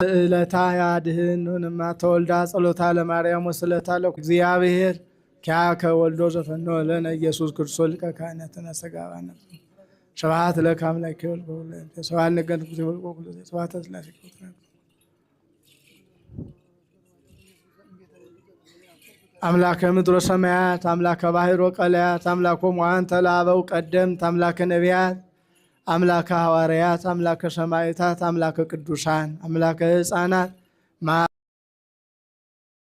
ስእለታ ያድህኑንማ ተወልዳ ጸሎታ ለማርያም ወስለታ ለእግዚአብሔር ኪያከ ወልዶ ዘፈኖ ለነ ኢየሱስ ክርስቶስ ሊቀ ካህናት ነሰጋባነ ስብሐት ለከ አምላኬ ወልድ ወወልድ ስብሐት ነገን ስብሐት ስላሴ አምላከ ምድር ወሰማያት አምላከ ባሕር ወቀላያት አምላኮ ሙአን ተላበው ቀደምት አምላከ ነቢያት አምላከ ሐዋርያት አምላከ ሰማዕታት አምላከ ቅዱሳን አምላከ ሕፃናት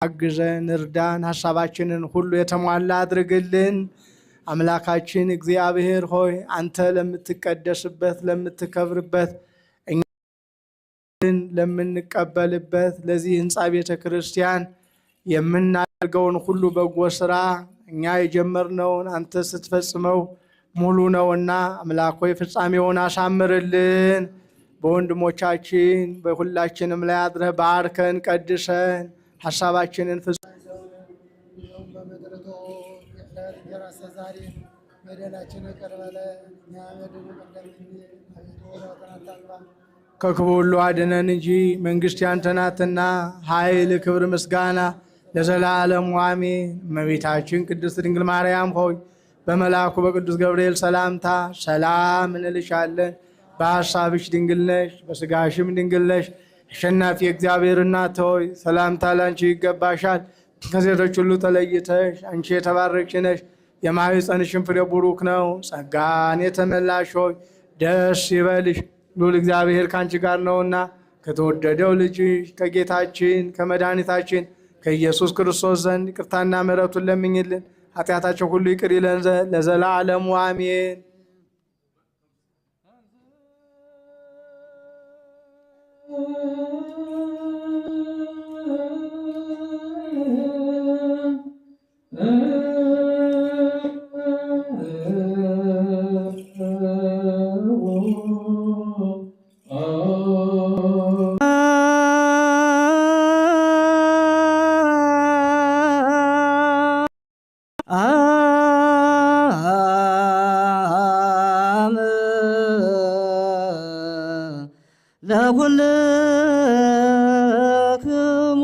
አግዘን እርዳን፣ ሐሳባችንን ሁሉ የተሟላ አድርግልን። አምላካችን እግዚአብሔር ሆይ አንተ ለምትቀደስበት ለምትከብርበት እኛን ለምንቀበልበት ለዚህ ሕንፃ ቤተ ክርስቲያን የምናደርገውን ሁሉ በጎ ስራ እኛ የጀመርነውን አንተ ስትፈጽመው ሙሉ ነውና አምላክ ሆይ ፍጻሜውን አሳምርልን። በወንድሞቻችን በሁላችንም ላይ አድረህ ባርከን ቀድሰን ሐሳባችንን ከክፉ ሁሉ አድነን እንጂ መንግሥት ያንተ ናትና ኃይል፣ ክብር፣ ምስጋና ለዘላለሙ አሜን። እመቤታችን ቅድስት ድንግል ማርያም ሆይ በመልአኩ በቅዱስ ገብርኤል ሰላምታ ሰላም እንልሻለን። በሐሳብሽ ድንግል ነሽ፣ በሥጋሽም ድንግል ነሽ። አሸናፊ እግዚአብሔር እናት ሆይ ሰላምታ ላንቺ ይገባሻል። ከሴቶች ሁሉ ተለይተሽ አንቺ የተባረክሽ ነሽ፣ የማኅፀንሽም ፍሬ ቡሩክ ነው። ጸጋን የተመላሽ ሆይ ደስ ይበልሽ፣ ልዑል እግዚአብሔር ከአንቺ ጋር ነውና ከተወደደው ልጅሽ ከጌታችን ከመድኃኒታችን ከኢየሱስ ክርስቶስ ዘንድ ይቅርታና ምሕረቱን ለምኝልን ኃጢአታቸው ሁሉ ይቅር ይለን ዘንድ ለዘላለሙ አሜን። ለሁልክሙ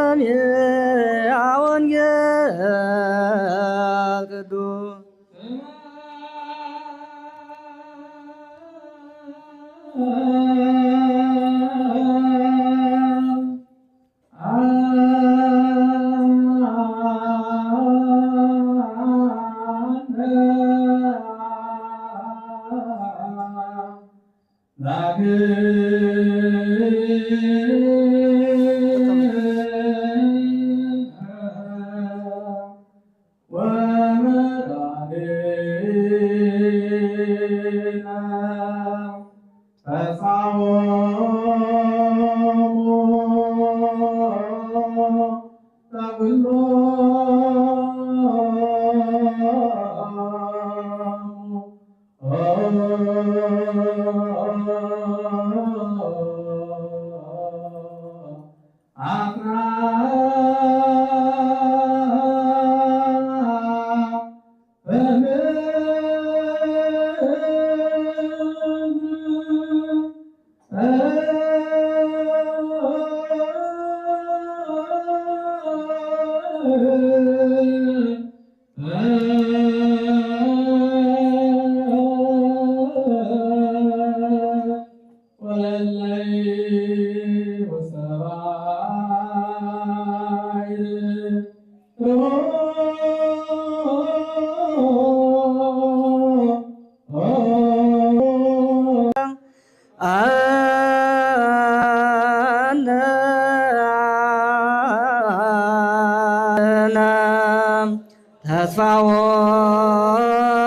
ለሰምዐ ወንጌል ቅዱስ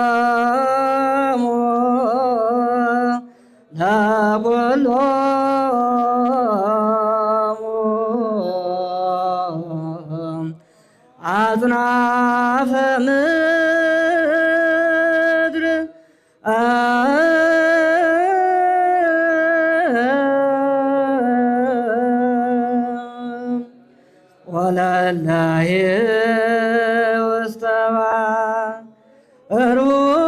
ተስፋዎሙ ለኵሎሙ አጽናፈ ምድር ወለላሂ ውስተ ሩቅ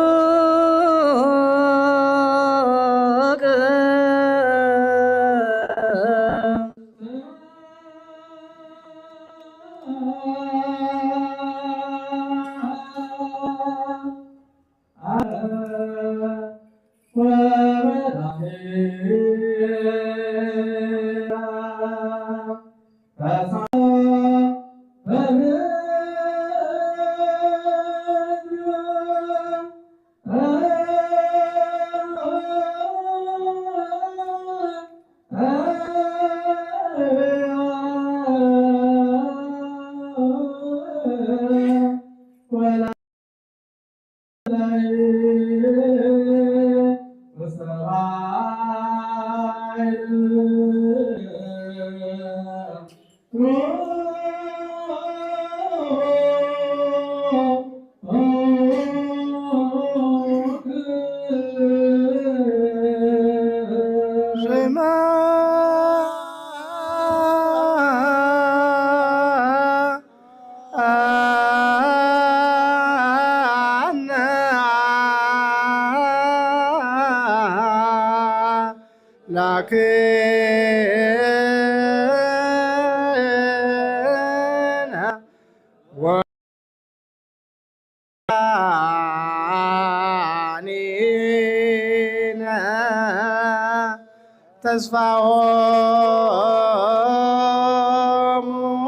ተስፋሆሙ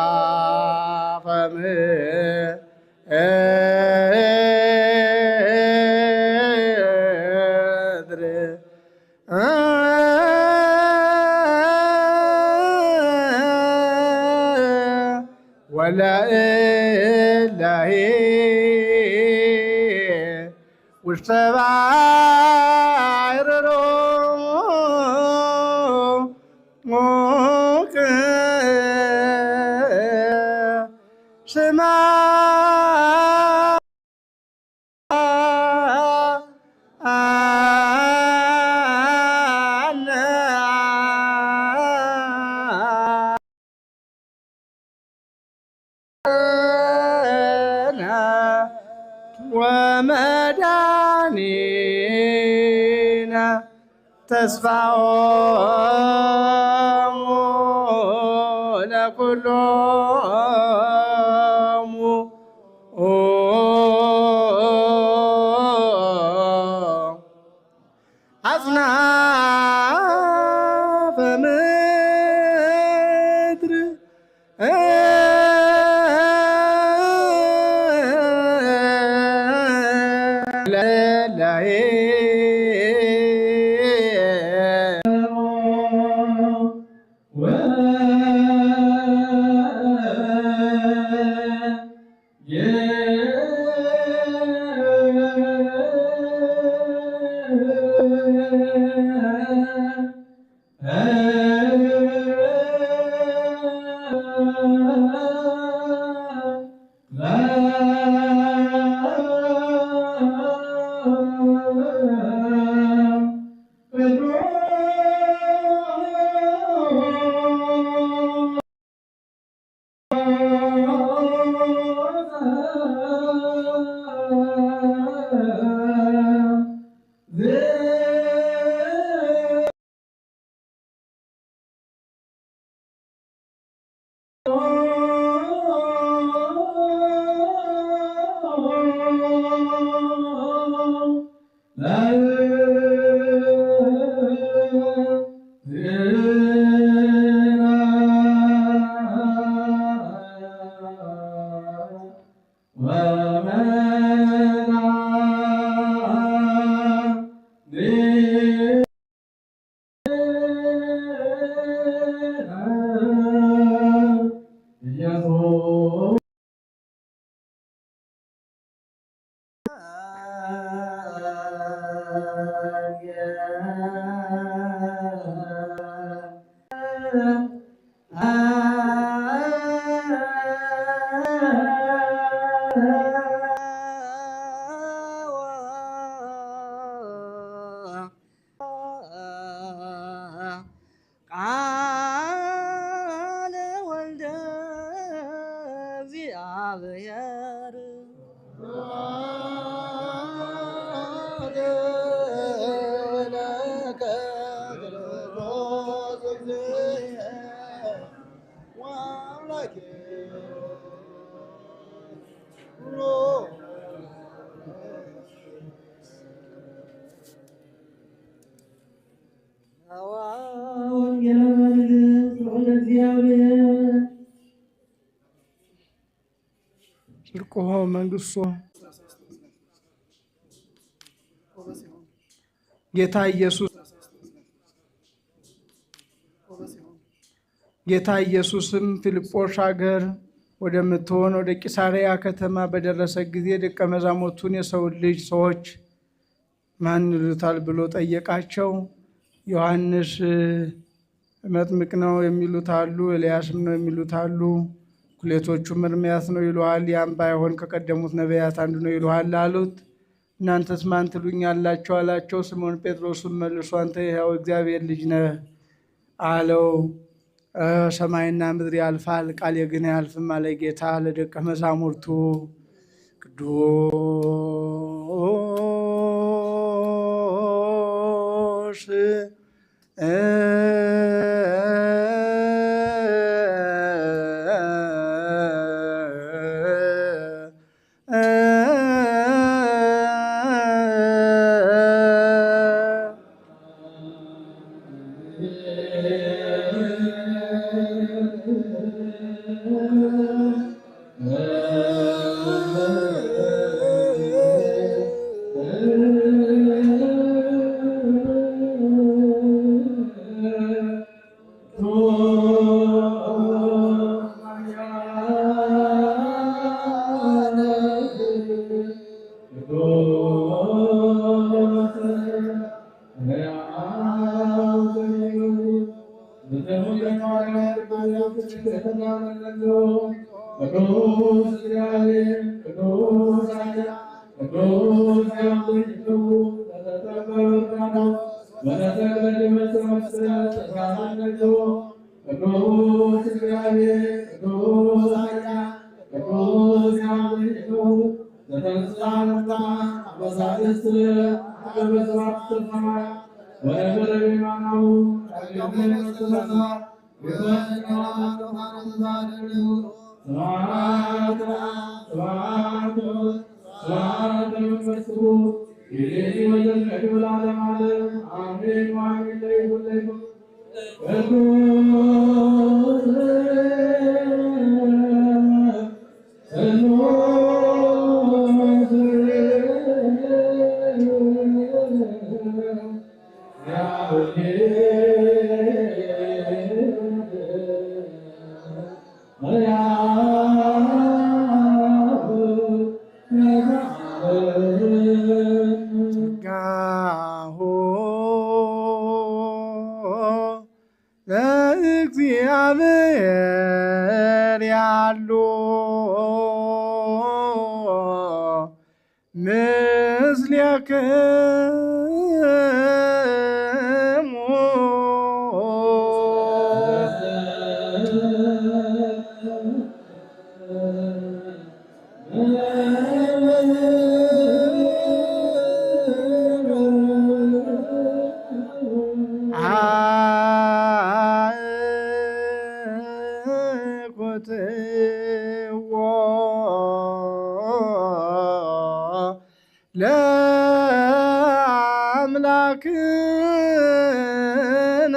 አጽናፈ ምድር ወለእለሂ ውስተ ባሕር ሩቅ ወመድኃኒነ ተስፋሆሙ ለኵሎሙ አጽናፈ ምድር ቃለ ወልደ እግዚአብሔር ወንጌለ መንግሥት ወደ እግዚአብሔር ጽድቅሆ መንግሥቶ ጌታ ኢየሱስም ፊልጶስ ሀገር ወደምትሆን ወደ ቂሳርያ ከተማ በደረሰ ጊዜ ደቀ መዛሙርቱን የሰውን ልጅ ሰዎች ማን ይሉታል ብሎ ጠየቃቸው። ዮሐንስ መጥምቅ ነው የሚሉት አሉ፣ ኤልያስም ነው የሚሉት አሉ፣ ኩሌቶቹም ኤርምያስ ነው ይሉሃል፣ ያም ባይሆን ከቀደሙት ነቢያት አንዱ ነው ይሉሃል አሉት። እናንተስ ማን ትሉኛላችሁ አላቸው። ስምዖን ጴጥሮስም መልሶ አንተ የሕያው እግዚአብሔር ልጅ ነህ አለው። ሰማይና ምድር ያልፋል፣ ቃሌ ግን አያልፍም አለ ጌታ ለደቀ መዛሙርቱ። ቅዱስ ለእግዚአብሔር ያሉ ምስሌክሙ ለአምላክነ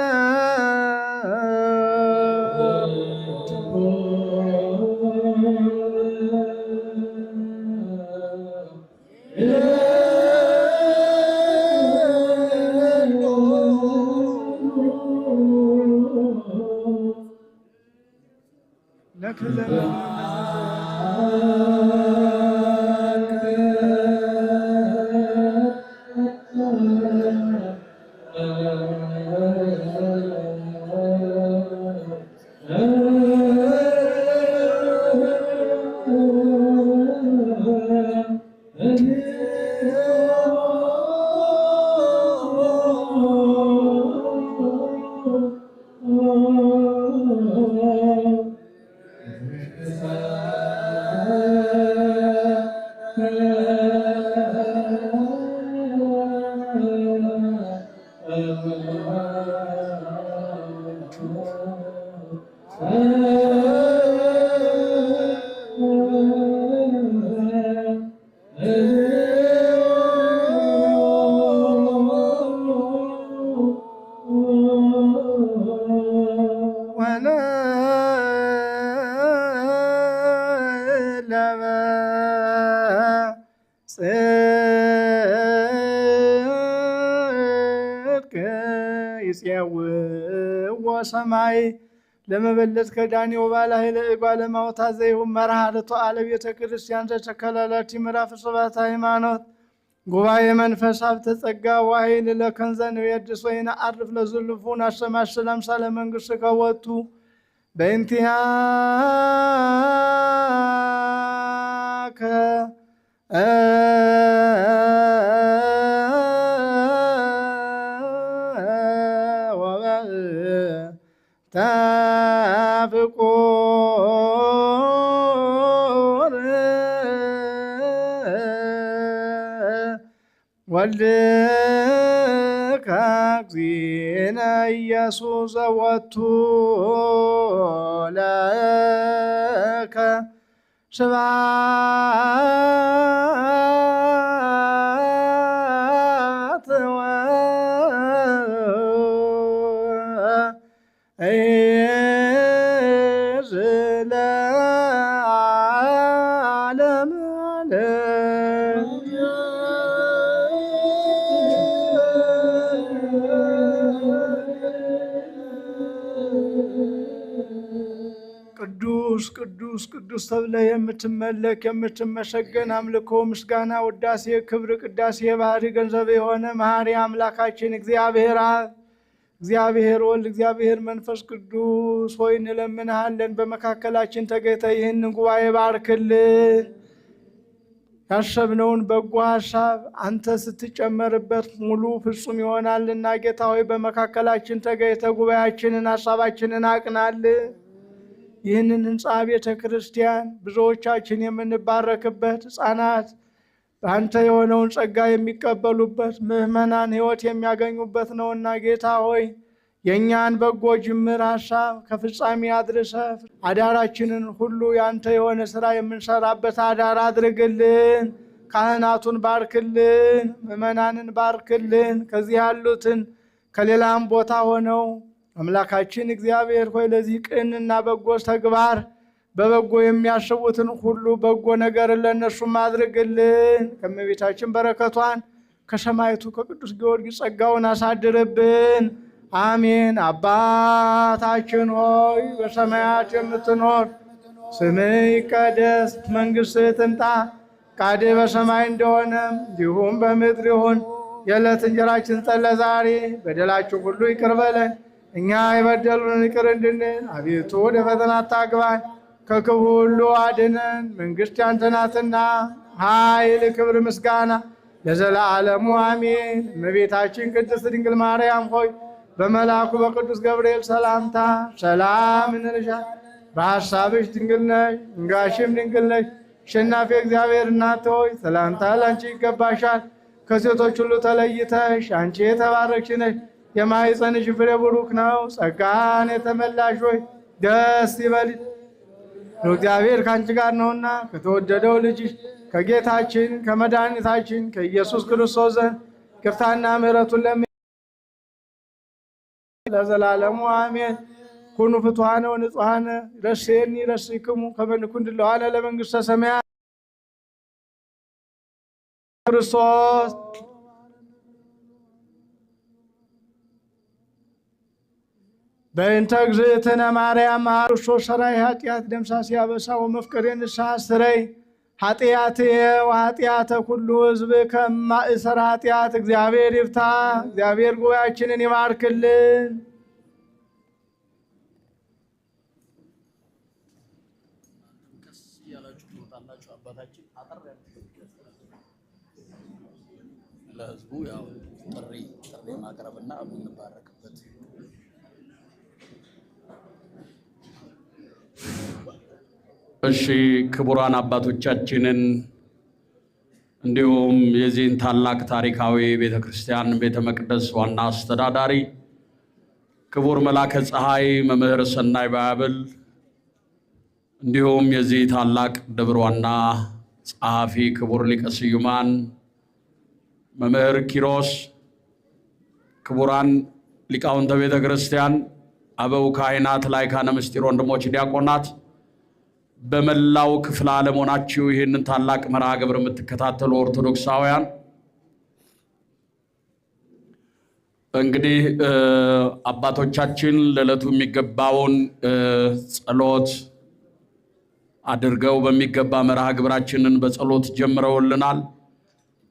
ለክለ ጽድቅ ይፄውዎ ሰማይ ለመበለት ከዳኔው ባላይለ እጓለማውታ ዘይሁን መርሃለቶ አለ ቤተ ክርስቲያን ተተከላላቲ ምዕራፍ ሰባት ሃይማኖት ጉባኤ መንፈስ ሀብተ ጸጋ ዋይል ለከንዘን የድስ ወይነ አርፍ ለዝልፉን አሰማሰላም ሳለ መንግስት ከወጡ በእንቲያከ ታፍቁር ወልድከ እግዚእነ ኢየሱስ ዘወቱ ለከ ስብሐት ዘለዓለም ቅዱስ ቅዱስ ቅዱስ ተብለ የምትመለክ የምትመሰገን አምልኮ፣ ምስጋና፣ ውዳሴ፣ ክብር፣ ቅዳሴ ባህሪ ገንዘብ የሆነ መሐሪ አምላካችን እግዚአብሔር አብ፣ እግዚአብሔር ወልድ፣ እግዚአብሔር መንፈስ ቅዱስ ሆይ እንለምንሃለን። በመካከላችን ተገኝተ ይህን ጉባኤ ባርክልን። ያሰብነውን በጎ ሀሳብ አንተ ስትጨመርበት ሙሉ ፍጹም ይሆናልና ጌታ ሆይ በመካከላችን ተገኝተ ጉባኤያችንን ሀሳባችንን አቅናልን። ይህንን ህንፃ ቤተ ክርስቲያን ብዙዎቻችን የምንባረክበት፣ ህፃናት በአንተ የሆነውን ጸጋ የሚቀበሉበት፣ ምዕመናን ህይወት የሚያገኙበት ነውና ጌታ ሆይ የእኛን በጎ ጅምር ሀሳብ ከፍጻሜ አድርሰ አዳራችንን ሁሉ ያንተ የሆነ ስራ የምንሰራበት አዳር አድርግልን። ካህናቱን ባርክልን፣ ምዕመናንን ባርክልን። ከዚህ ያሉትን ከሌላም ቦታ ሆነው አምላካችን እግዚአብሔር ሆይ ለዚህ ቅንና በጎ ተግባር በበጎ የሚያስቡትን ሁሉ በጎ ነገር ለእነርሱም አድርግልን። ከእመቤታችን በረከቷን ከሰማዕቱ ከቅዱስ ጊዮርጊስ ጸጋውን አሳድርብን። አሜን። አባታችን ሆይ በሰማያት የምትኖር ስምህ ይቀደስ፣ መንግሥትህ ትምጣ፣ ፈቃድህ በሰማይ እንደሆነም እንዲሁም በምድር ይሁን። የዕለት እንጀራችንን ስጠን ዛሬ፣ በደላችን ሁሉ ይቅር በለን እኛ የበደሉንን ይቅር እንድንል፣ አቤቱ ወደ ፈተና አታግባን ከክፉ ሁሉ አድነን። መንግሥት ያንተ ናትና ኃይል፣ ክብር፣ ምስጋና ለዘላለሙ አሜን። እመቤታችን ቅድስት ድንግል ማርያም ሆይ በመልአኩ በቅዱስ ገብርኤል ሰላምታ ሰላም እንልሻለን። በሐሳብሽ ድንግል ነሽ፣ እንጋሽም ድንግል ነሽ። አሸናፊ እግዚአብሔር እናት ሆይ ሰላምታ ላንቺ ይገባሻል። ከሴቶች ሁሉ ተለይተሽ አንቺ የተባረክሽ ነሽ፣ የማኅፀንሽ ፍሬ ቡሩክ ነው። ጸጋን የተመላሽ ሆይ ደስ ይበልሽ፣ እግዚአብሔር ከአንቺ ጋር ነውና ከተወደደው ልጅሽ ከጌታችን ከመድኃኒታችን ከኢየሱስ ክርስቶስ ዘንድ ይቅርታና ምሕረቱን ለዘላለሙ አሜን። ኩኑ ፍቱሐነ ወንጹሐነ ረሴኒ ረሲክሙ ከመ ንኩን ድልዋነ ለመንግሥተ ሰማያት ክርስቶስ በእንተ እግዝእትነ ማርያም ክርስቶስ ሠራይ ኃጢአት ደምሳሴ አበሳ ወመፍቀሬ ንስሐ ስረይ ኃጢአትየ ወኃጢአተ ኩሉ ሕዝብ ከማእሰር ኃጢአት እግዚአብሔር ይፍታ። እግዚአብሔር ጉባኤያችንን ይባርክልን። ለህዝቡ ያው ጥሪ ማቅረብና የምንባረክበት እሺ ክቡራን አባቶቻችንን እንዲሁም የዚህን ታላቅ ታሪካዊ ቤተክርስቲያን ቤተ መቅደስ ዋና አስተዳዳሪ ክቡር መላከ ፀሐይ መምህር ሰናይ ባያብል እንዲሁም የዚህ ታላቅ ደብር ዋና ጸሐፊ ክቡር ሊቀ ስዩማን መምህር ኪሮስ፣ ክቡራን ሊቃውንተ ቤተ ክርስቲያን፣ አበው ካህናት፣ ላይካነ ምስጢር ወንድሞች ዲያቆናት፣ በመላው ክፍለ ዓለም ሆናችሁ ይህንን ታላቅ መርሃ ግብር የምትከታተሉ ኦርቶዶክሳውያን እንግዲህ አባቶቻችን ለዕለቱ የሚገባውን ጸሎት አድርገው በሚገባ መርሃ ግብራችንን በጸሎት ጀምረውልናል።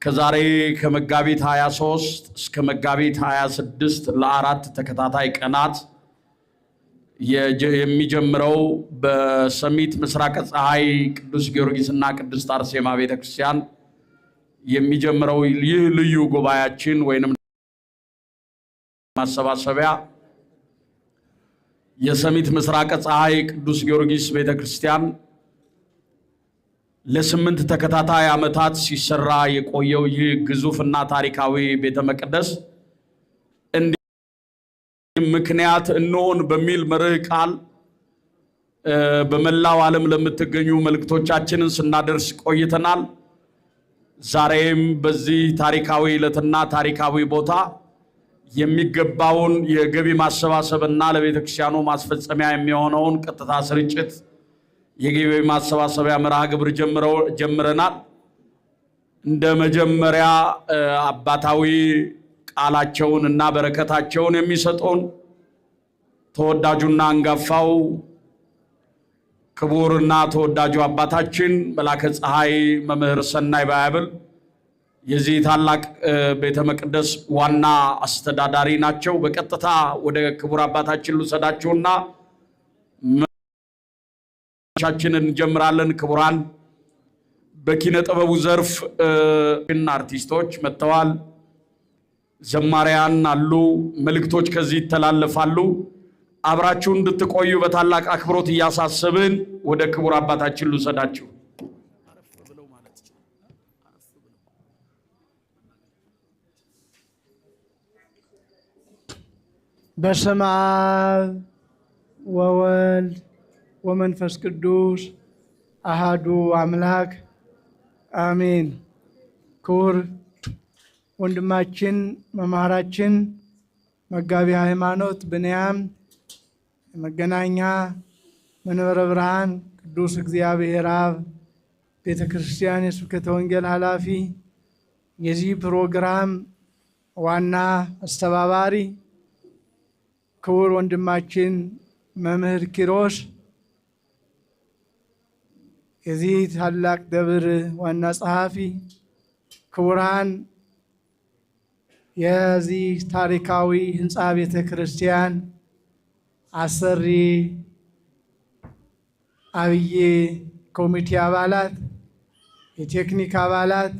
ከዛሬ ከመጋቢት 23 እስከ መጋቢት 26 ለአራት ተከታታይ ቀናት የሚጀምረው በሰሚት ምስራቀ ፀሐይ ቅዱስ ጊዮርጊስና ቅድስት አርሴማ ቤተክርስቲያን የሚጀምረው ይህ ልዩ ጉባኤያችን ወይንም ማሰባሰቢያ የሰሚት ምስራቀ ፀሐይ ቅዱስ ጊዮርጊስ ቤተክርስቲያን ለ8 ተከታታይ ዓመታት ሲሰራ የቆየው ይህ ግዙፍና ታሪካዊ ቤተ መቅደስ ምክንያት እንሆን በሚል መርህ ቃል በመላው ዓለም ለምትገኙ መልእክቶቻችንን ስናደርስ ቆይተናል። ዛሬም በዚህ ታሪካዊ ዕለትና ታሪካዊ ቦታ የሚገባውን የገቢ ማሰባሰብና ለቤተክርስቲያኑ ማስፈጸሚያ የሚሆነውን ቀጥታ ስርጭት የገቢ ማሰባሰቢያ መርሃ ግብር ጀምረናል። እንደ መጀመሪያ አባታዊ ቃላቸውን እና በረከታቸውን የሚሰጡን ተወዳጁና አንጋፋው ክቡርና ተወዳጁ አባታችን መላከ ፀሐይ መምህር ሰናይ ባያብል የዚህ ታላቅ ቤተ መቅደስ ዋና አስተዳዳሪ ናቸው። በቀጥታ ወደ ክቡር አባታችን ልውሰዳችሁና ቻችንን እንጀምራለን። ክቡራን በኪነ ጥበቡ ዘርፍ አርቲስቶች መጥተዋል። ዘማሪያን አሉ። መልእክቶች ከዚህ ይተላለፋሉ። አብራችሁ እንድትቆዩ በታላቅ አክብሮት እያሳሰብን ወደ ክቡር አባታችን ልውሰዳችሁ። በስመ አብ ወወልድ ወመንፈስ ቅዱስ አሃዱ አምላክ አሜን። ክቡር ወንድማችን መምህራችን መጋቢ ሃይማኖት ብንያም መገናኛ መንበረ ብርሃን ቅዱስ እግዚአብሔር አብ ቤተ ክርስቲያን የስብከተ ወንጌል ኃላፊ፣ የዚህ ፕሮግራም ዋና አስተባባሪ ክቡር ወንድማችን መምህር ኪሮስ፣ የዚህ ታላቅ ደብር ዋና ጸሐፊ፣ ክቡራን የዚህ ታሪካዊ ህንፃ ቤተ ክርስቲያን አሰሪ አብይ ኮሚቴ አባላት፣ የቴክኒክ አባላት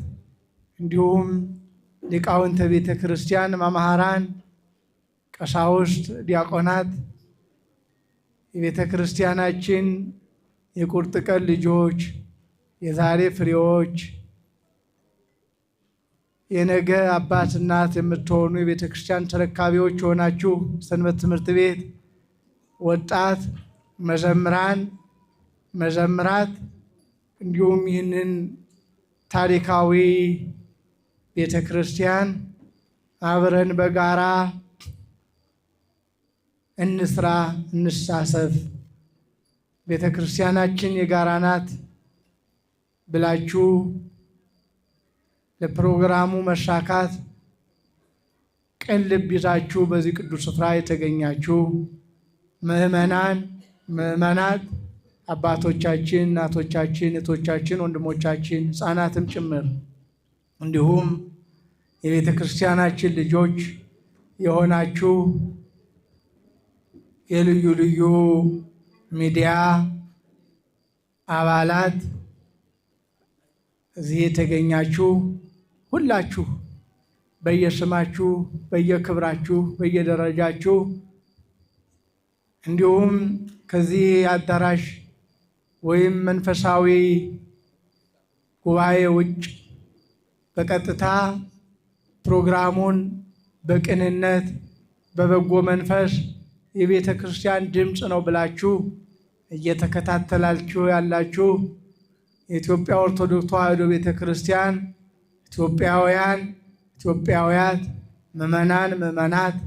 እንዲሁም ሊቃውንተ ቤተ ክርስቲያን መምህራን፣ ቀሳውስት፣ ዲያቆናት፣ የቤተ ክርስቲያናችን የቁርጥ ቀን ልጆች፣ የዛሬ ፍሬዎች፣ የነገ አባት እናት የምትሆኑ የቤተ ክርስቲያን ተረካቢዎች የሆናችሁ ሰንበት ትምህርት ቤት ወጣት መዘምራን፣ መዘምራት እንዲሁም ይህንን ታሪካዊ ቤተ ክርስቲያን አብረን በጋራ እንስራ፣ እንሳሰፍ፣ ቤተ ክርስቲያናችን የጋራ ናት ብላችሁ ለፕሮግራሙ መሳካት ቅን ልብ ይዛችሁ በዚህ ቅዱስ ስፍራ የተገኛችሁ ምዕመናን፣ ምዕመናት፣ አባቶቻችን፣ እናቶቻችን፣ እህቶቻችን፣ ወንድሞቻችን ሕፃናትም ጭምር እንዲሁም የቤተ ክርስቲያናችን ልጆች የሆናችሁ የልዩ ልዩ ሚዲያ አባላት እዚህ የተገኛችሁ ሁላችሁ በየስማችሁ፣ በየክብራችሁ፣ በየደረጃችሁ እንዲሁም ከዚህ አዳራሽ ወይም መንፈሳዊ ጉባኤ ውጭ በቀጥታ ፕሮግራሙን በቅንነት በበጎ መንፈስ የቤተ ክርስቲያን ድምፅ ነው ብላችሁ እየተከታተላችሁ ያላችሁ የኢትዮጵያ ኦርቶዶክስ ተዋሕዶ ቤተ ክርስቲያን ኢትዮጵያውያን፣ ኢትዮጵያውያት፣ ምዕመናን፣ ምዕመናት፣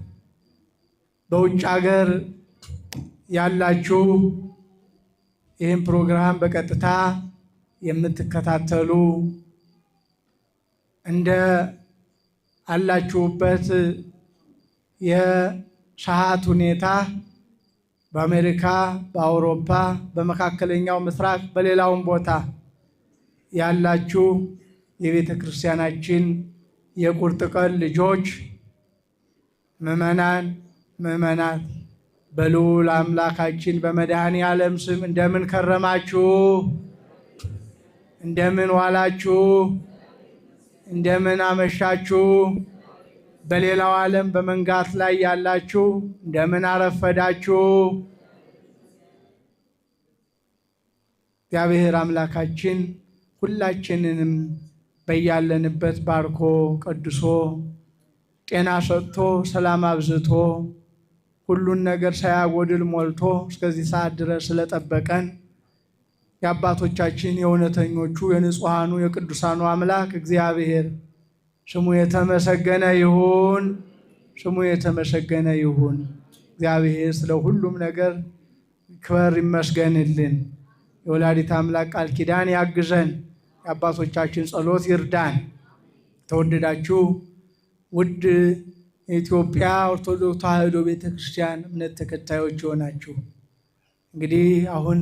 በውጭ ሀገር ያላችሁ ይህን ፕሮግራም በቀጥታ የምትከታተሉ እንደ አላችሁበት የሰዓት ሁኔታ በአሜሪካ፣ በአውሮፓ፣ በመካከለኛው ምስራቅ፣ በሌላውም ቦታ ያላችሁ የቤተ ክርስቲያናችን የቁርጥ ቀን ልጆች ምዕመናን፣ ምዕመናት በልዑል አምላካችን በመድኃኔ ዓለም ስም እንደምን ከረማችሁ? እንደምን ዋላችሁ? እንደምን አመሻችሁ? በሌላው ዓለም በመንጋት ላይ ያላችሁ እንደምን አረፈዳችሁ? እግዚአብሔር አምላካችን ሁላችንንም በያለንበት ባርኮ ቀድሶ ጤና ሰጥቶ ሰላም አብዝቶ ሁሉን ነገር ሳያጎድል ሞልቶ እስከዚህ ሰዓት ድረስ ስለጠበቀን የአባቶቻችን የእውነተኞቹ የንጹሐኑ የቅዱሳኑ አምላክ እግዚአብሔር ስሙ የተመሰገነ ይሁን። ስሙ የተመሰገነ ይሁን። እግዚአብሔር ስለ ሁሉም ነገር ክብር ይመስገንልን። የወላዲት አምላክ ቃል ኪዳን ያግዘን። የአባቶቻችን ጸሎት ይርዳን። ተወደዳችሁ ውድ የኢትዮጵያ ኦርቶዶክስ ተዋሕዶ ቤተክርስቲያን እምነት ተከታዮች የሆናችሁ እንግዲህ አሁን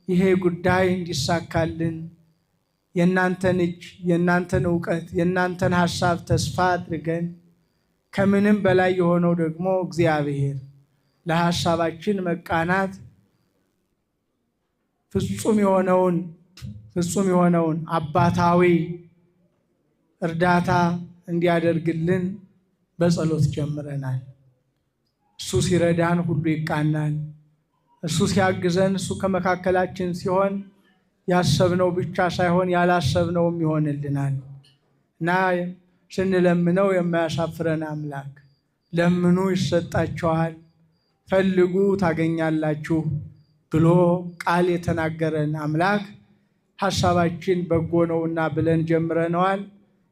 ይሄ ጉዳይ እንዲሳካልን የእናንተን እጅ፣ የእናንተን እውቀት፣ የእናንተን ሀሳብ ተስፋ አድርገን ከምንም በላይ የሆነው ደግሞ እግዚአብሔር ለሀሳባችን መቃናት ፍጹም የሆነውን አባታዊ እርዳታ እንዲያደርግልን በጸሎት ጀምረናል። እሱ ሲረዳን ሁሉ ይቃናል። እሱ ሲያግዘን፣ እሱ ከመካከላችን ሲሆን ያሰብነው ብቻ ሳይሆን ያላሰብነውም ይሆንልናል እና ስንለምነው የማያሳፍረን አምላክ ለምኑ ይሰጣችኋል፣ ፈልጉ ታገኛላችሁ ብሎ ቃል የተናገረን አምላክ ሀሳባችን በጎ ነውና ብለን ጀምረነዋል።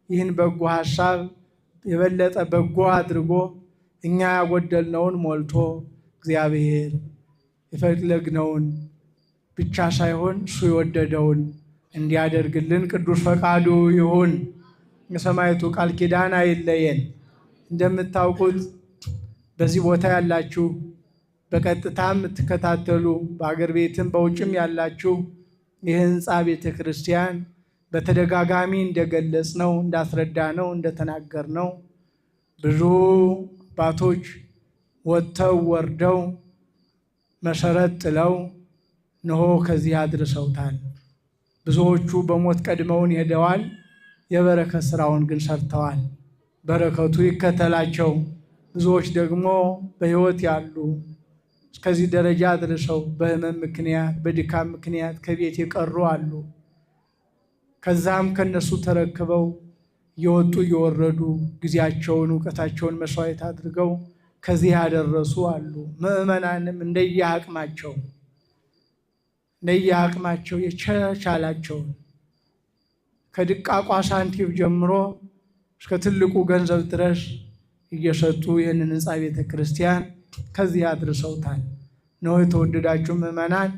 ይህን በጎ ሀሳብ የበለጠ በጎ አድርጎ እኛ ያጎደልነውን ሞልቶ እግዚአብሔር የፈለግነውን ብቻ ሳይሆን እሱ የወደደውን እንዲያደርግልን ቅዱስ ፈቃዱ ይሁን። የሰማዕቱ ቃል ኪዳን አይለየን። እንደምታውቁት በዚህ ቦታ ያላችሁ በቀጥታ የምትከታተሉ በአገር ቤትም በውጭም ያላችሁ የህንፃ ቤተ ክርስቲያን በተደጋጋሚ እንደገለጽነው፣ እንዳስረዳነው፣ እንደተናገርነው ብዙ አባቶች ወጥተው ወርደው መሰረት ጥለው እነሆ ከዚህ አድርሰውታል። ብዙዎቹ በሞት ቀድመውን ሄደዋል። የበረከት ስራውን ግን ሰርተዋል። በረከቱ ይከተላቸው። ብዙዎች ደግሞ በሕይወት ያሉ እስከዚህ ደረጃ አድርሰው በህመም ምክንያት በድካም ምክንያት ከቤት የቀሩ አሉ። ከዛም ከነሱ ተረክበው እየወጡ እየወረዱ ጊዜያቸውን እውቀታቸውን መስዋዕት አድርገው ከዚህ ያደረሱ አሉ። ምዕመናንም እንደየአቅማቸው የቻላቸውን ከድቃቋ ሳንቲም ጀምሮ እስከ ትልቁ ገንዘብ ድረስ እየሰጡ ይህንን ህንፃ ቤተ ክርስቲያን ከዚህ አድርሰውታል ነው። የተወደዳችሁ ምዕመናን፣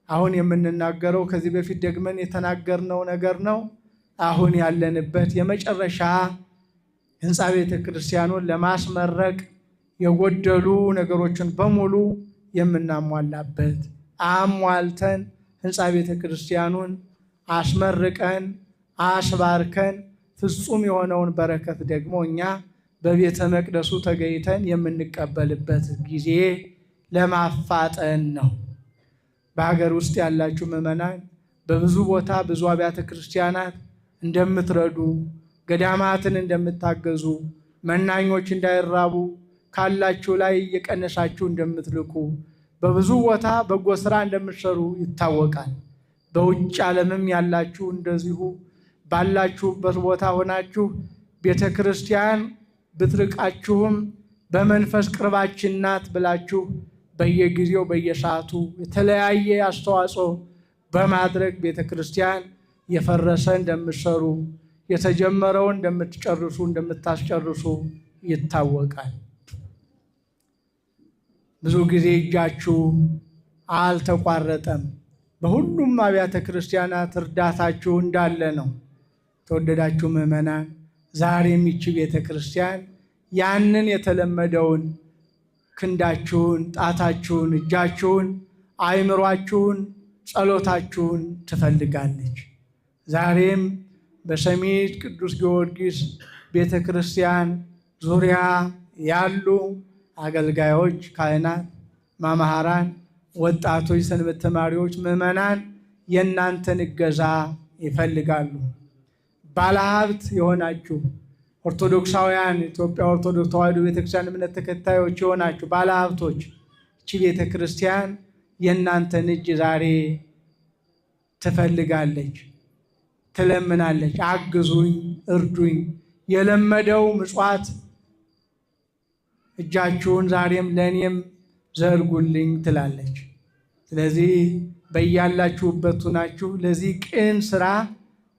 አሁን የምንናገረው ከዚህ በፊት ደግመን የተናገርነው ነገር ነው። አሁን ያለንበት የመጨረሻ ህንፃ ቤተ ክርስቲያኑን ለማስመረቅ የጎደሉ ነገሮችን በሙሉ የምናሟላበት አሟልተን ሕንፃ ቤተ ክርስቲያኑን አስመርቀን አስባርከን ፍጹም የሆነውን በረከት ደግሞ እኛ በቤተ መቅደሱ ተገኝተን የምንቀበልበት ጊዜ ለማፋጠን ነው። በሀገር ውስጥ ያላችሁ ምዕመናን በብዙ ቦታ ብዙ አብያተ ክርስቲያናት እንደምትረዱ፣ ገዳማትን እንደምታገዙ፣ መናኞች እንዳይራቡ ካላችሁ ላይ እየቀነሳችሁ እንደምትልኩ፣ በብዙ ቦታ በጎ ስራ እንደምትሰሩ ይታወቃል። በውጭ ዓለምም ያላችሁ እንደዚሁ ባላችሁበት ቦታ ሆናችሁ ቤተ ክርስቲያን ብትርቃችሁም በመንፈስ ቅርባችን ናት ብላችሁ በየጊዜው በየሰዓቱ የተለያየ አስተዋጽኦ በማድረግ ቤተ ክርስቲያን የፈረሰ እንደምትሰሩ የተጀመረውን እንደምትጨርሱ እንደምታስጨርሱ ይታወቃል። ብዙ ጊዜ እጃችሁ አልተቋረጠም። በሁሉም አብያተ ክርስቲያናት እርዳታችሁ እንዳለ ነው። ተወደዳችሁ ምዕመናን፣ ዛሬም ይቺ ቤተ ክርስቲያን ያንን የተለመደውን ክንዳችሁን፣ ጣታችሁን፣ እጃችሁን፣ አእምሯችሁን፣ ጸሎታችሁን ትፈልጋለች። ዛሬም በሰሚት ቅዱስ ጊዮርጊስ ቤተ ክርስቲያን ዙሪያ ያሉ አገልጋዮች፣ ካህናት፣ መምህራን፣ ወጣቶች፣ ሰንበት ተማሪዎች፣ ምዕመናን የእናንተን እገዛ ይፈልጋሉ። ባለሀብት የሆናችሁ ኦርቶዶክሳውያን፣ ኢትዮጵያ ኦርቶዶክስ ተዋሕዶ ቤተክርስቲያን እምነት ተከታዮች የሆናችሁ ባለሀብቶች እቺ ቤተ ክርስቲያን የእናንተን እጅ ዛሬ ትፈልጋለች፣ ትለምናለች። አግዙኝ፣ እርዱኝ። የለመደው ምጽዋት እጃችሁን ዛሬም ለእኔም ዘርጉልኝ ትላለች። ስለዚህ በያላችሁበት ናችሁ ለዚህ ቅን ስራ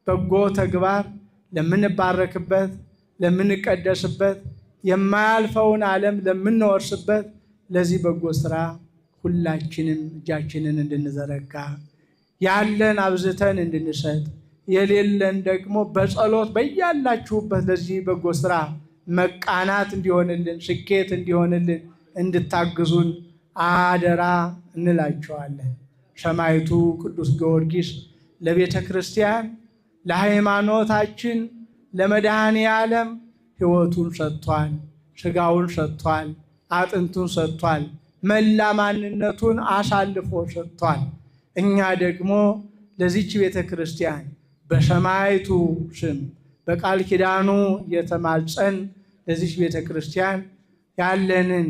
በጎ ተግባር ለምንባረክበት፣ ለምንቀደስበት፣ የማያልፈውን ዓለም ለምንወርስበት ለዚህ በጎ ስራ ሁላችንም እጃችንን እንድንዘረጋ ያለን አብዝተን እንድንሰጥ የሌለን ደግሞ በጸሎት በያላችሁበት ለዚህ በጎ ስራ መቃናት እንዲሆንልን፣ ስኬት እንዲሆንልን እንድታግዙን አደራ እንላቸዋለን። ሰማዕቱ ቅዱስ ጊዮርጊስ ለቤተ ክርስቲያን ለሃይማኖታችን ለመድኃኔ ዓለም ሕይወቱን ሰጥቷል፣ ሥጋውን ሰጥቷል፣ አጥንቱን ሰጥቷል፣ መላ ማንነቱን አሳልፎ ሰጥቷል። እኛ ደግሞ ለዚች ቤተ ክርስቲያን በሰማዕቱ ስም በቃል ኪዳኑ የተማጸን ለዚች ቤተ ክርስቲያን ያለንን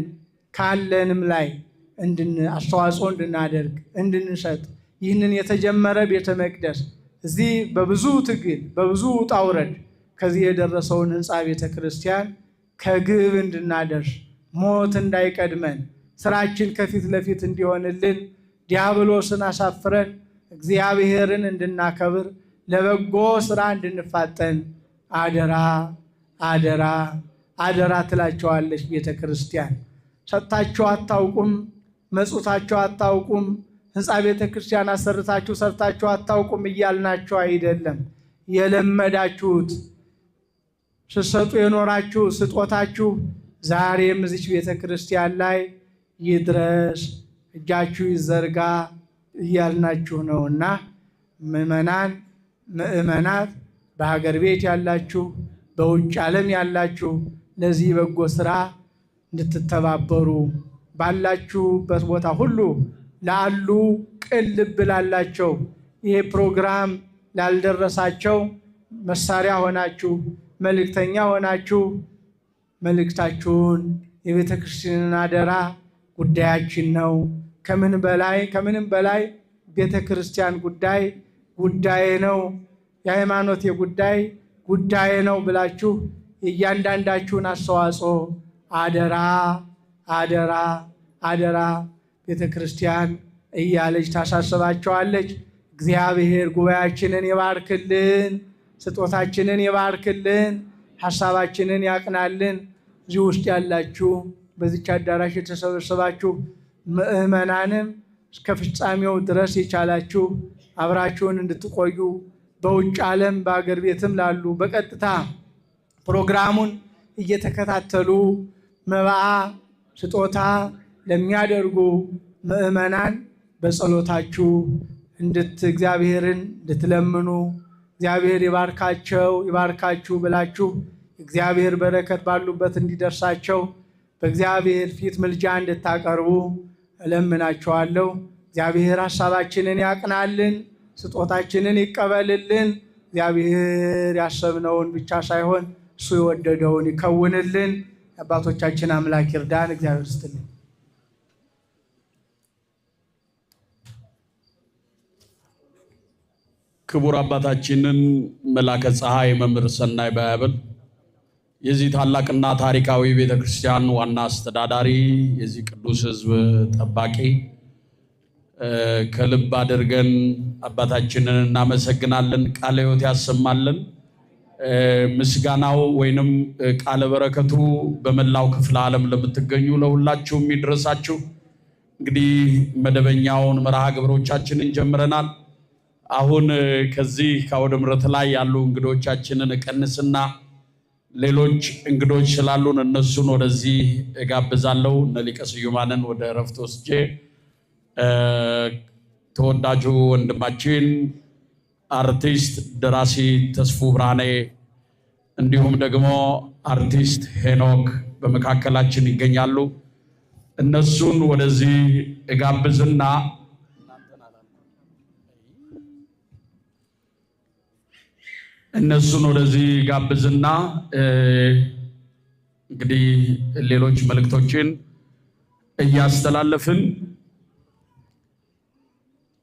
ካለንም ላይ አስተዋጽኦ እንድናደርግ እንድንሰጥ ይህንን የተጀመረ ቤተ መቅደስ እዚህ በብዙ ትግል በብዙ ውጣ ውረድ ከዚህ የደረሰውን ሕንፃ ቤተ ክርስቲያን ከግብ እንድናደርስ ሞት እንዳይቀድመን ስራችን ከፊት ለፊት እንዲሆንልን ዲያብሎስን አሳፍረን እግዚአብሔርን እንድናከብር ለበጎ ስራ እንድንፋጠን አደራ አደራ አደራ ትላቸዋለች ቤተ ክርስቲያን። ሰጥታችሁ አታውቁም፣ መጽውታችሁ አታውቁም፣ ሕንፃ ቤተ ክርስቲያን አሰርታችሁ ሰርታችሁ አታውቁም እያልናችሁ አይደለም። የለመዳችሁት ስትሰጡ የኖራችሁ ስጦታችሁ ዛሬም እዚች ቤተ ክርስቲያን ላይ ይድረስ፣ እጃችሁ ይዘርጋ እያልናችሁ ነውና ምዕመናን ምዕመናት፣ በሀገር ቤት ያላችሁ በውጭ ዓለም ያላችሁ ለዚህ በጎ ስራ እንድትተባበሩ ባላችሁበት ቦታ ሁሉ ላሉ ቅን ልብ ላላቸው ይሄ ፕሮግራም ላልደረሳቸው መሳሪያ ሆናችሁ መልእክተኛ ሆናችሁ መልእክታችሁን የቤተ ክርስቲያንን አደራ ጉዳያችን ነው። ከምንም በላይ ቤተ ክርስቲያን ጉዳይ ነው፣ የሃይማኖት ጉዳይ ነው ብላችሁ እያንዳንዳችሁን አስተዋጽኦ አደራ አደራ አደራ ቤተ ክርስቲያን እያለች ታሳስባቸዋለች። እግዚአብሔር ጉባኤያችንን ይባርክልን፣ ስጦታችንን ይባርክልን፣ ሐሳባችንን ያቅናልን። እዚህ ውስጥ ያላችሁ በዚች አዳራሽ የተሰበሰባችሁ ምዕመናንም እስከ ፍጻሜው ድረስ የቻላችሁ አብራችሁን እንድትቆዩ በውጭ ዓለም በአገር ቤትም ላሉ በቀጥታ ፕሮግራሙን እየተከታተሉ መባዓ ስጦታ ለሚያደርጉ ምእመናን በጸሎታችሁ እግዚአብሔርን እንድትለምኑ እግዚአብሔር ይባርካችሁ ብላችሁ እግዚአብሔር በረከት ባሉበት እንዲደርሳቸው በእግዚአብሔር ፊት ምልጃ እንድታቀርቡ እለምናችኋለሁ። እግዚአብሔር ሐሳባችንን ያቅናልን፣ ስጦታችንን ይቀበልልን። እግዚአብሔር ያሰብነውን ብቻ ሳይሆን እሱ የወደደውን ይከውንልን። አባቶቻችን አምላክ ይርዳን። እግዚአብሔር ይስጥልን። ክቡር አባታችንን መላከ ፀሐይ መምህር ሰናይ ባያብል የዚህ ታላቅና ታሪካዊ ቤተክርስቲያን ዋና አስተዳዳሪ፣ የዚህ ቅዱስ ሕዝብ ጠባቂ ከልብ አድርገን አባታችንን እናመሰግናለን። ቃለ ሕይወት ያሰማልን። ምስጋናው ወይንም ቃለ በረከቱ በመላው ክፍለ ዓለም ለምትገኙ ለሁላችሁም ይድረሳችሁ። እንግዲህ መደበኛውን መርሃ ግብሮቻችንን ጀምረናል። አሁን ከዚህ ከአውደ ምሕረት ላይ ያሉ እንግዶቻችንን እቀንስና ሌሎች እንግዶች ስላሉን እነሱን ወደዚህ እጋብዛለሁ። እነ ሊቀ ስዩማንን ወደ እረፍት ወስጄ ተወዳጁ ወንድማችን አርቲስት ደራሲ ተስፉ ብርሃኔ እንዲሁም ደግሞ አርቲስት ሄኖክ በመካከላችን ይገኛሉ። እነሱን ወደዚህ እጋብዝና እንግዲህ ሌሎች መልእክቶችን እያስተላለፍን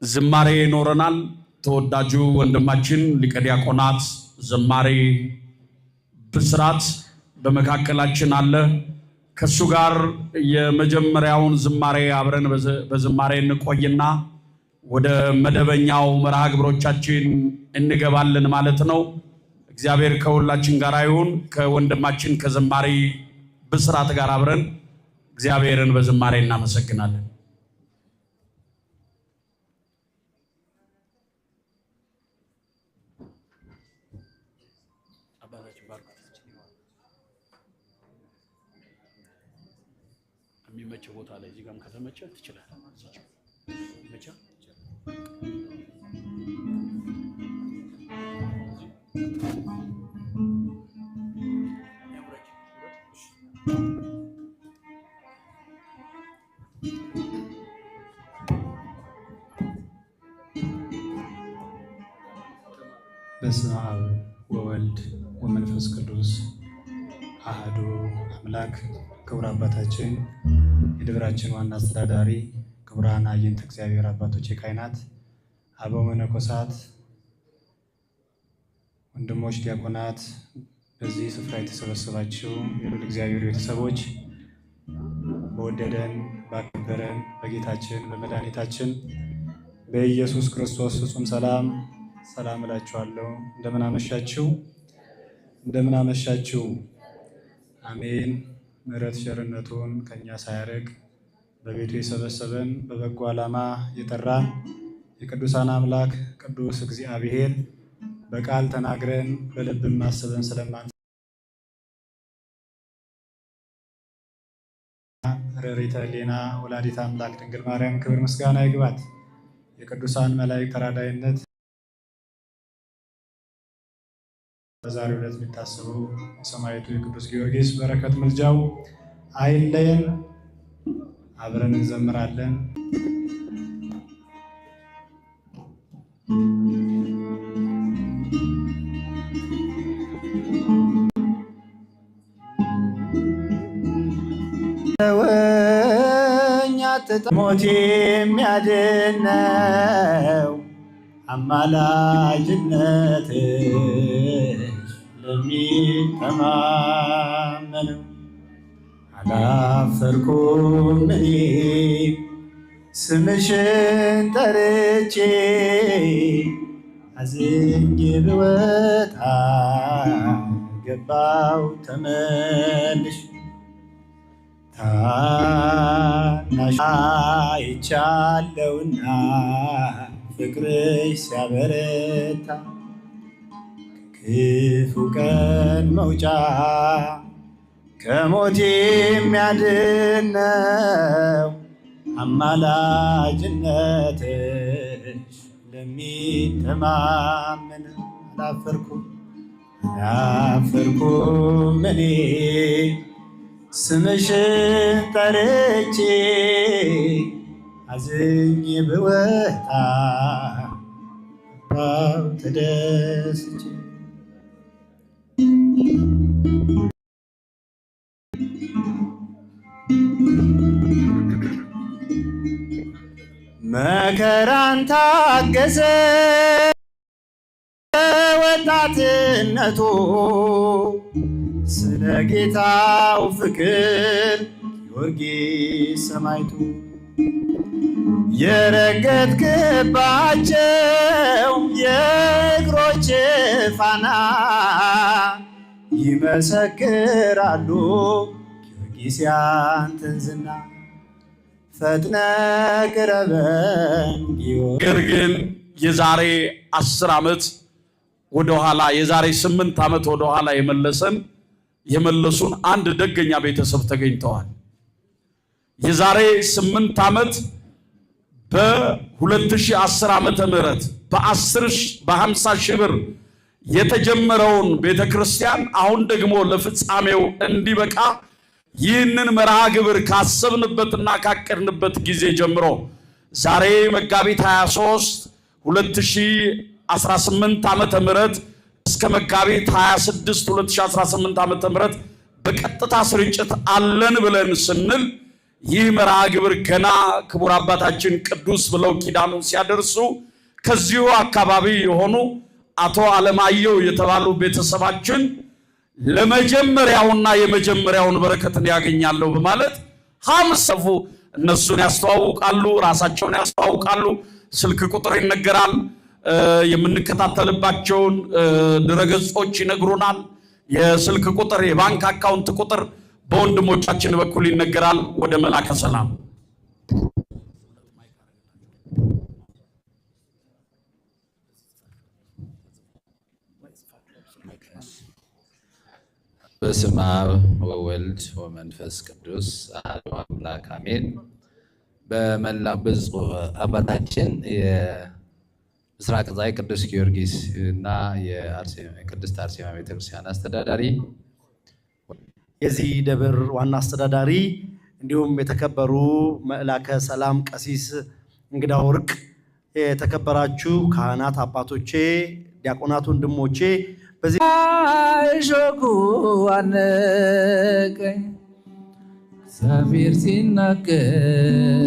ዝማሬ ይኖረናል። ተወዳጁ ወንድማችን ሊቀ ዲያቆናት ዘማሪ ብስራት በመካከላችን አለ። ከሱ ጋር የመጀመሪያውን ዝማሬ አብረን በዝማሬ እንቆይና ወደ መደበኛው መርሃ ግብሮቻችን እንገባለን ማለት ነው። እግዚአብሔር ከሁላችን ጋር ይሁን። ከወንድማችን ከዘማሪ ብስራት ጋር አብረን እግዚአብሔርን በዝማሬ እናመሰግናለን። የሚመች ቦታ ላይ እዚህ ጋርም ከተመቸ ትችላለህ። በስመ አብ ወወልድ ወመንፈስ ቅዱስ አሐዱ አምላክ። ክቡር አባታችን የደብራችን ዋና አስተዳዳሪ፣ ክቡራን አዕይንተ እግዚአብሔር አባቶች፣ የካህናት አበው መነኮሳት፣ ወንድሞች ዲያቆናት፣ በዚህ ስፍራ የተሰበሰባችሁ የልዑል እግዚአብሔር ቤተሰቦች፣ በወደደን ባከበረን በጌታችን በመድኃኒታችን በኢየሱስ ክርስቶስ ፍጹም ሰላም እላችኋለሁ። እንደምን አመሻችሁ? አሜን። ምሕረት ቸርነቱን ከኛ ሳያርቅ በቤቱ የሰበሰበን በበጎ ዓላማ የጠራን የቅዱሳን አምላክ ቅዱስ እግዚአብሔር በቃል ተናግረን በልብም ማሰበን ስለማን ረሪተ ሕሊና ወላዲተ አምላክ ድንግል ማርያም ክብር ምስጋና ይግባት። የቅዱሳን መላእክት ተራዳኢነት በዛሬው ዕለት የሚታሰበው የሰማዕቱ የቅዱስ ጊዮርጊስ በረከት ምልጃው አይለየን። አብረን እንዘምራለን። ሞት የሚያድነው አማላጅነትሽ ለሚተማመነው አላፈርኩም እኔ ስምሽን ጠርቼ አዝኜ ብወጣ ገባው ተመልሽ ታናሽ አይቻለውና ፍቅርሽ ሲያበረታ ክፉ ቀን መውጫ ከሞት የሚያድነው አማላጅነትሽ ለሚተማመን አላፈርኩም እኔ ስምሽን ጠርቼ አዝኜ ብወጣ ተደስቼ መከራን ታገሰ ወጣትነቱ ስለ ጌታው ፍቅር ጊዮርጊስ ሰማዕቱ የረገጥክባቸው የእግሮች ፋና ይመሰክራሉ ጊዮርጊስ ያንተን ዝና ፈጥነ ቅረበን ነገር ግን የዛሬ 10 ዓመት ወደኋላ የዛሬ 8 ዓመት ወደኋላ የመለሱን አንድ ደገኛ ቤተሰብ ተገኝተዋል። የዛሬ 8 ዓመት በ2010 ዓመተ ምህረት በ50 ሺህ ብር የተጀመረውን ቤተክርስቲያን አሁን ደግሞ ለፍጻሜው እንዲበቃ ይህንን መርሃ ግብር ካሰብንበትና ካቀድንበት ጊዜ ጀምሮ ዛሬ መጋቢት 23 2018 ዓመተ ምህረት እስከ መጋቢት 26 2018 ዓመተ ምህረት በቀጥታ ስርጭት አለን ብለን ስንል ይህ መርሃ ግብር ገና ክቡር አባታችን ቅዱስ ብለው ኪዳኑን ሲያደርሱ ከዚሁ አካባቢ የሆኑ አቶ አለማየሁ የተባሉ ቤተሰባችን ለመጀመሪያውና የመጀመሪያውን በረከትን ያገኛሉ በማለት ሀምሰፉ እነሱን ያስተዋውቃሉ፣ ራሳቸውን ያስተዋውቃሉ። ስልክ ቁጥር ይነገራል፣ የምንከታተልባቸውን ድረገጾች ይነግሩናል። የስልክ ቁጥር፣ የባንክ አካውንት ቁጥር በወንድሞቻችን በኩል ይነገራል። ወደ መላከ ሰላም በስመ አብ ወወልድ ወመንፈስ ቅዱስ አሐዱ አምላክ አሜን። በመላው ብፁዕ አባታችን የምስራቅ ፀሐይ ቅዱስ ጊዮርጊስ እና የቅድስት አርሴማ ቤተክርስቲያን አስተዳዳሪ፣ የዚህ ደብር ዋና አስተዳዳሪ፣ እንዲሁም የተከበሩ መላከ ሰላም ቀሲስ እንግዳ ወርቅ፣ የተከበራችሁ ካህናት አባቶቼ፣ ዲያቆናት ወንድሞቼ በዚህ አይሾኩ አነቀኝ እግዚአብሔር ሲናገር